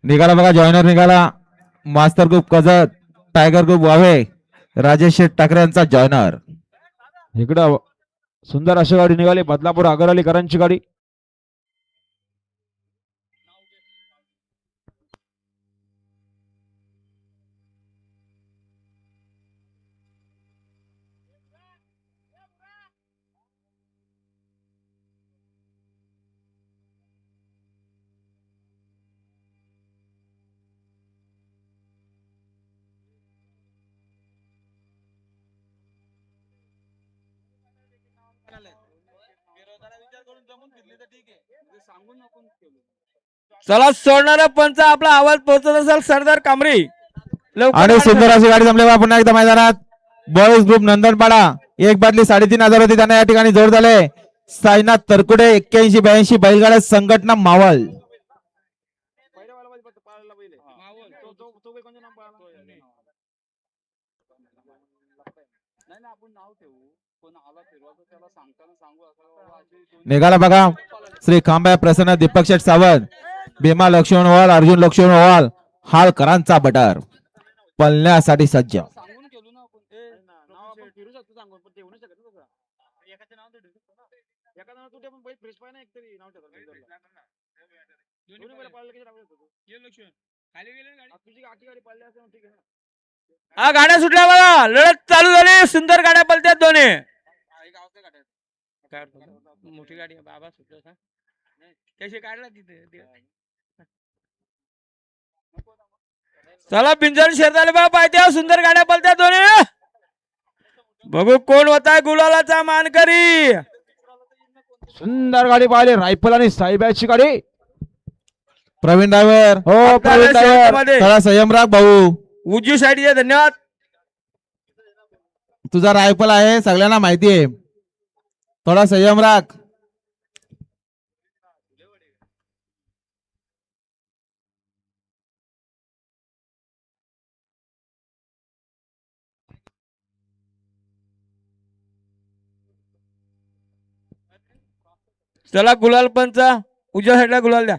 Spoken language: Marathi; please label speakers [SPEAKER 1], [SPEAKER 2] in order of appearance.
[SPEAKER 1] निघाला बघा जॉयनर निघाला मास्टर ग्रुप कजत टायगर ग्रुप वावे राजेश शेठ ठाकरे यांचा जॉयनर.
[SPEAKER 2] इकडं सुंदर अशी गाडी निघाली बदलापूर आगरवालीकरांची गाडी.
[SPEAKER 3] चला सोडणारा पंच आपला आवाज पोहोचत असेल सरदार कामरी
[SPEAKER 1] आणि सुंदर अशी गाडी जमली बघा पुन्हा एकदा मैदानात. बॉईज ग्रुप नंदनपाडा एक बादली 3,500 होती त्यांना या ठिकाणी जोड झाले. साईनाथ तरकुडे 81-82 बैलगाडा संघटना मावळ. निघाला बघा श्री खांबा प्रसन्न दीपक शेठ Sawant Bhima Laxman oval Arjun Laxman oval हालकरांचा butter पळण्यासाठी सज्ज.
[SPEAKER 3] हा गाड्या सुटल्या बघा लढत चालू झाली सुंदर गाड्या पलत्यात दोन्ही. मोठी गाडी बाबा सुटलं कशी काढला तिथे. चला पिंजर शेरदाले बाबा पाहिजे सुंदर गाड्या पलत्यात दोन्ही. बघू कोण होता गुलालाचा मानकरी.
[SPEAKER 2] सुंदर गाडी पाहिली रायफल आणि साईबाची गाडी.
[SPEAKER 1] प्रवीण ड्रायव्हर
[SPEAKER 2] हो प्रवीण ड्रायव्हर.
[SPEAKER 1] थोडा संयम राख भाऊ.
[SPEAKER 3] उजवी साईडचे धन्यवाद.
[SPEAKER 1] तुझा रायफल आहे सगळ्यांना माहिती आहे थोडा संयम राख.
[SPEAKER 3] चला गुलाल पंच उजव्या साईडला गुलाल द्या.